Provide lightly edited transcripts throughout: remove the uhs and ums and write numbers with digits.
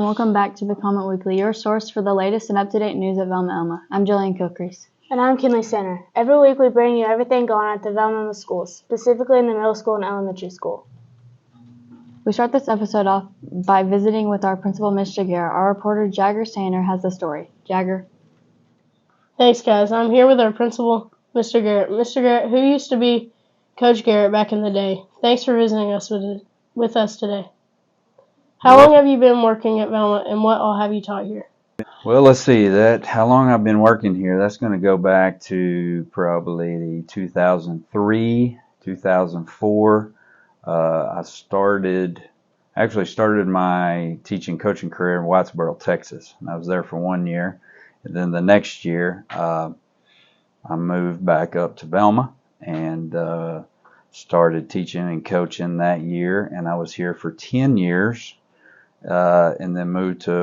welcome back to the Comet Weekly, your source for the latest and up-to-date news at Velma Elma. I'm Jillian Kilcrease. And I'm Kinley Center. Every week we bring you everything going on at the Velma Elma schools, specifically in the middle school and elementary school. We start this episode off by visiting with our principal, Mr. Garrett. Our reporter, Jagger Sander, has the story. Jagger. Thanks, guys. I'm here with our principal, Mr. Garrett. Mr. Garrett, who used to be Coach Garrett back in the day. Thanks for visiting us with us today. How long have you been working at Velma, and what all have you taught here? Well, let's see. How long I've been working here, that's going to go back to probably 2003, 2004. I started my teaching coaching career in Whitesboro, Texas. And I was there for 1 year. And then the next year, I moved back up to Velma and started teaching and coaching that year. And I was here for 10 years. And then moved to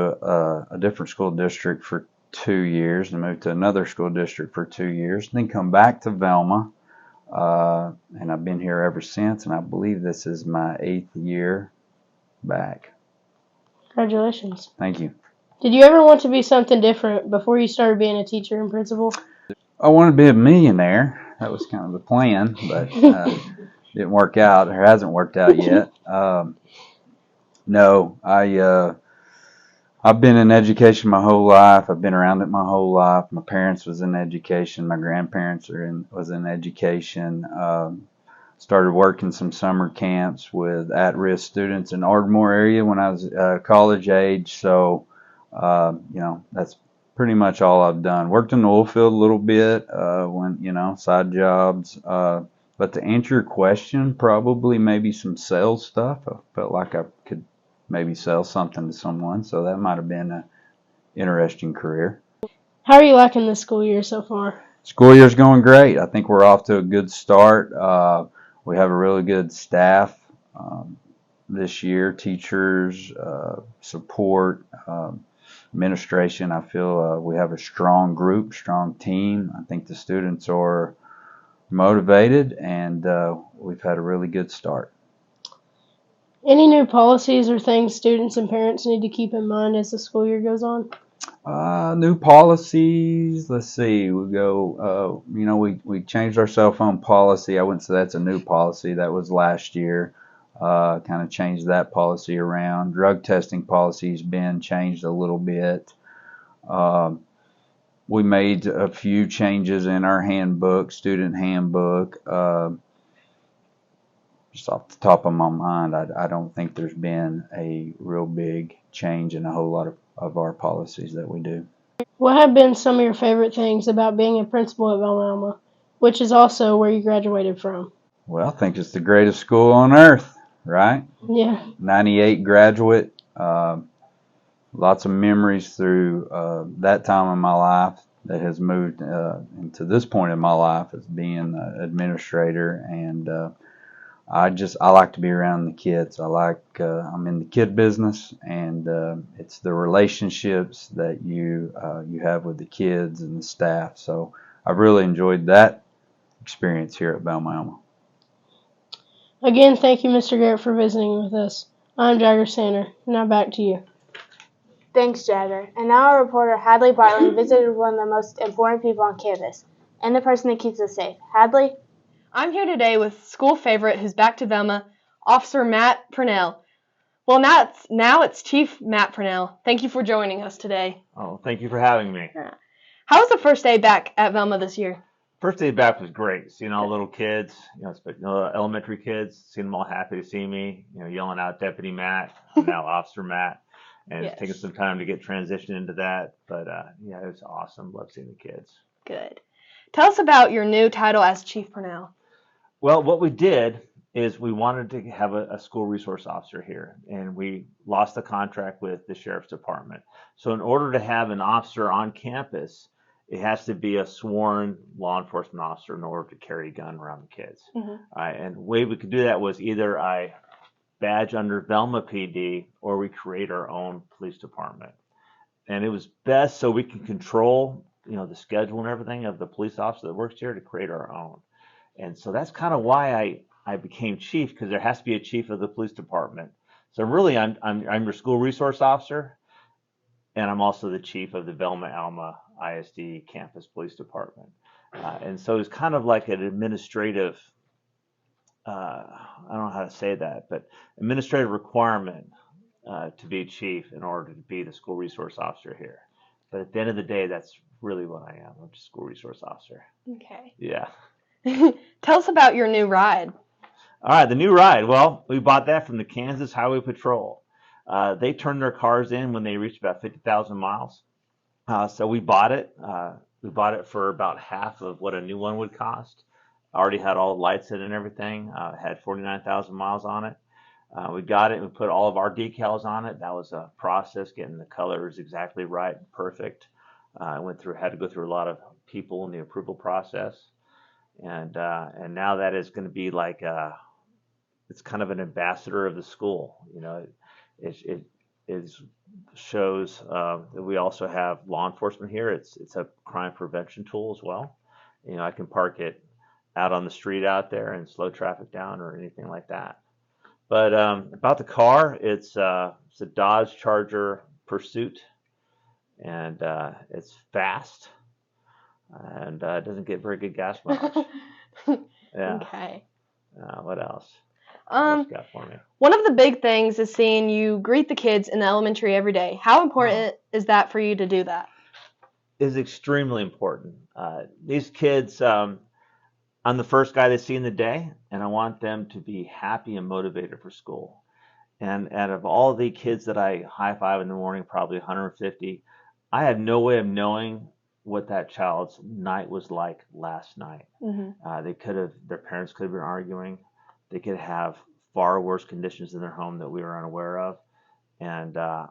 a different school district for 2 years, and moved to another school district for 2 years, and then come back to Velma, and I've been here ever since, and I believe this is my 8th year back. Congratulations. Thank you. Did you ever want to be something different before you started being a teacher and principal? I wanted to be a millionaire. That was kind of the plan, but didn't work out, or hasn't worked out yet. No, I've been in education my whole life. I've been around it my whole life. My parents was in education. My grandparents was in education. Started working some summer camps with at-risk students in Ardmore area when I was college age. So, that's pretty much all I've done. Worked in the oil field a little bit, side jobs. But to answer your question, probably maybe some sales stuff. I felt like I could maybe sell something to someone, so that might have been an interesting career. How are you liking this school year so far? School year's going great. I think we're off to a good start. We have a really good staff this year, teachers, support, administration. I feel we have a strong group, strong team. I think the students are motivated, and we've had a really good start. Any new policies or things students and parents need to keep in mind as the school year goes on? New policies. Let's see. We changed our cell phone policy. I wouldn't say that's a new policy. That was last year. Kind of changed that policy around. Drug testing policy's been changed a little bit. We made a few changes in our handbook, student handbook. Just off the top of my mind, I don't think there's been a real big change in a whole lot of our policies that we do. What have been some of your favorite things about being a principal at Velma Elma, which is also where you graduated from? Well, I think it's the greatest school on earth, right? Yeah. 98 graduate. Lots of memories through that time in my life that has moved into this point in my life as being an administrator, and I like to be around the kids. I'm in the kid business, and it's the relationships that you have with the kids and the staff. So I've really enjoyed that experience here at Velma Elma. Again, thank you, Mr. Garrett, for visiting with us. I'm Jagger Sander. Now back to you. Thanks, Jagger. And now our reporter, Hadley Bartling, visited one of the most important people on campus, and the person that keeps us safe. Hadley? I'm here today with school favorite who's back to Velma, Officer Matt Purnell. Well, now it's Chief Matt Purnell. Thank you for joining us today. Oh, thank you for having me. How was the first day back at Velma this year? First day back was great. Seeing all the little kids, elementary kids, seeing them all happy to see me, yelling out Deputy Matt, I'm now Officer Matt. And It's taken some time to get transitioned into that. But, it was awesome. Love seeing the kids. Good. Tell us about your new title as Chief Purnell. Well, what we did is we wanted to have a school resource officer here, and we lost the contract with the Sheriff's Department. So in order to have an officer on campus, it has to be a sworn law enforcement officer in order to carry a gun around the kids. Mm-hmm. And the way we could do that was either I badge under Velma PD or we create our own police department. And it was best so we can control, the schedule and everything of the police officer that works here to create our own. And so that's kind of why I became chief, because there has to be a chief of the police department. So really, I'm your school resource officer, and I'm also the chief of the Velma Alma ISD Campus Police Department. And so it's kind of like an administrative, I don't know how to say that, but administrative requirement to be chief in order to be the school resource officer here. But at the end of the day, that's really what I am. I'm just a school resource officer. Okay. Yeah. Tell us about your new ride. All right, the new ride. Well, we bought that from the Kansas Highway Patrol. They turned their cars in when they reached about 50,000 miles. So we bought it. We bought it for about half of what a new one would cost. I already had all the lights in and everything. Had 49,000 miles on it. We got it and we put all of our decals on it. That was a process, getting the colors exactly right and perfect. I had to go through a lot of people in the approval process. And now that is going to be like it's kind of an ambassador of the school. You know, it shows that we also have law enforcement here. It's a crime prevention tool as well. You know, I can park it out on the street out there and slow traffic down or anything like that. But about the car, it's a Dodge Charger Pursuit, and it's fast, and it doesn't get very good gas mileage. Yeah. Okay. What else? What you got for me? One of the big things is seeing you greet the kids in the elementary every day. How important is that for you to do that? Is extremely important. These kids, I'm the first guy they see in the day, and I want them to be happy and motivated for school. And out of all the kids that I high five in the morning, probably 150, I have no way of knowing what that child's night was like last night. Mm-hmm. Their parents could have been arguing. They could have far worse conditions in their home that we were unaware of. And I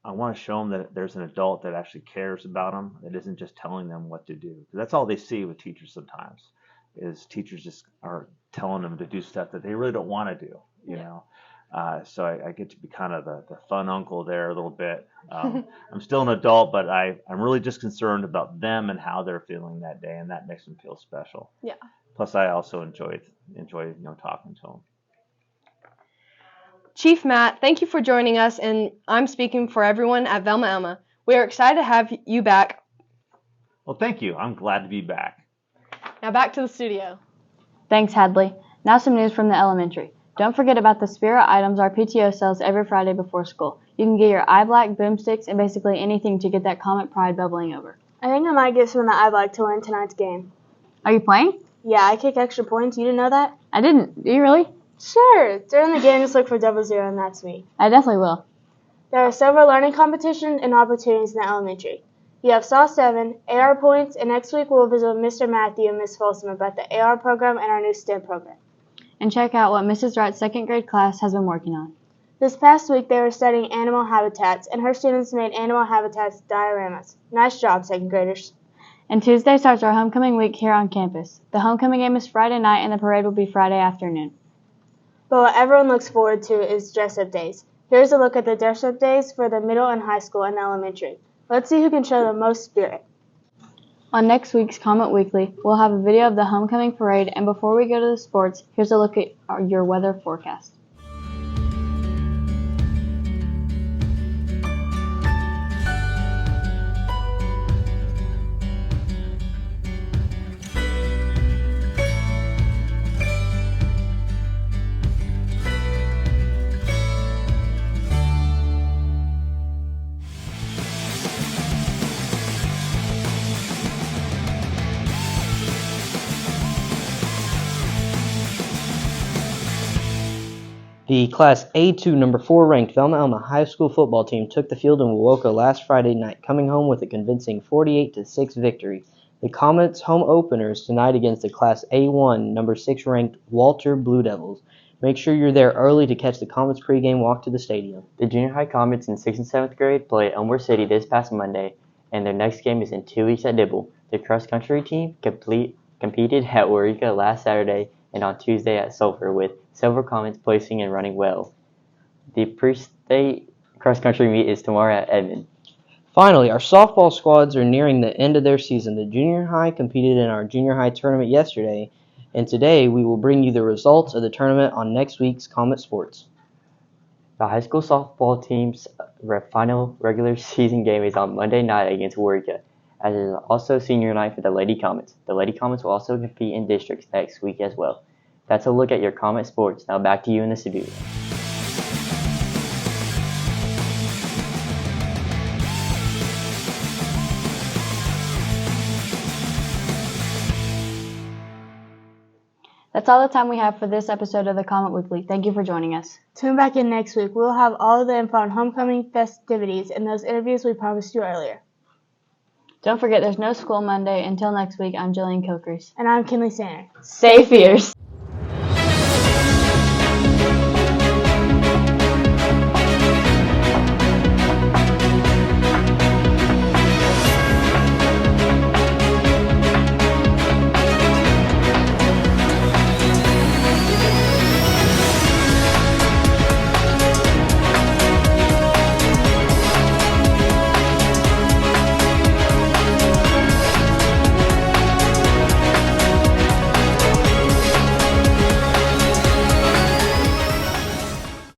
want to show them that there's an adult that actually cares about them. It isn't just telling them what to do. That's all they see with teachers sometimes, is teachers just are telling them to do stuff that they really don't want to do, you know. So I get to be kind of the fun uncle there a little bit. I'm still an adult, but I'm really just concerned about them and how they're feeling that day, and that makes them feel special. Yeah. Plus, I also enjoy talking to them. Chief Matt, thank you for joining us, and I'm speaking for everyone at Velma Alma. We are excited to have you back. Well, thank you. I'm glad to be back. Now back to the studio. Thanks, Hadley. Now some news from the elementary. Don't forget about the spirit items our PTO sells every Friday before school. You can get your eye black, boomsticks, and basically anything to get that Comet pride bubbling over. I think I might get some of the eye black to win tonight's game. Are you playing? Yeah, I kick extra points. You didn't know that? I didn't. Do you really? Sure. During the game, just look for 00, and that's me. I definitely will. There are several learning competitions and opportunities in the elementary. You have SAW 7, AR points, and next week we'll visit Mr. Matthew and Miss Folsom about the AR program and our new STEM program. And check out what Mrs. Wright's second grade class has been working on. This past week they were studying animal habitats, and her students made animal habitats dioramas. Nice job, second graders. And Tuesday starts our homecoming week here on campus. The homecoming game is Friday night, and the parade will be Friday afternoon. But what everyone looks forward to is dress-up days. Here's a look at the dress-up days for the middle and high school and elementary. Let's see who can show the most spirit. On next week's Comet Weekly, we'll have a video of the homecoming parade, and before we go to the sports, here's a look at your weather forecast. The Class A2 number 4 ranked Velma Alma High School football team took the field in Wowoka last Friday night, coming home with a convincing 48-6 victory. The Comet's home openers tonight against the Class A1 number 6 ranked Walter Blue Devils. Make sure you're there early to catch the Comets pregame walk to the stadium. The junior high Comets in 6th and 7th grade play at Elmore City this past Monday, and their next game is in 2 weeks at Dibble. The cross-country team competed at Waurika last Saturday and on Tuesday at Sulphur, with several Comets placing and running well. The pre-state cross-country meet is tomorrow at Edmond. Finally, our softball squads are nearing the end of their season. The junior high competed in our junior high tournament yesterday, and today we will bring you the results of the tournament on next week's Comet Sports. The high school softball team's final regular season game is on Monday night against Warwick, as it is also senior night for the Lady Comets. The Lady Comets will also compete in districts next week as well. That's a look at your Comet sports. Now back to you in the studio. That's all the time we have for this episode of the Comet Weekly. Thank you for joining us. Tune back in next week. We'll have all of the info on homecoming festivities and those interviews we promised you earlier. Don't forget, there's no school Monday. Until next week, I'm Jillian Kilkers. And I'm Kinley Sander. Stay fierce.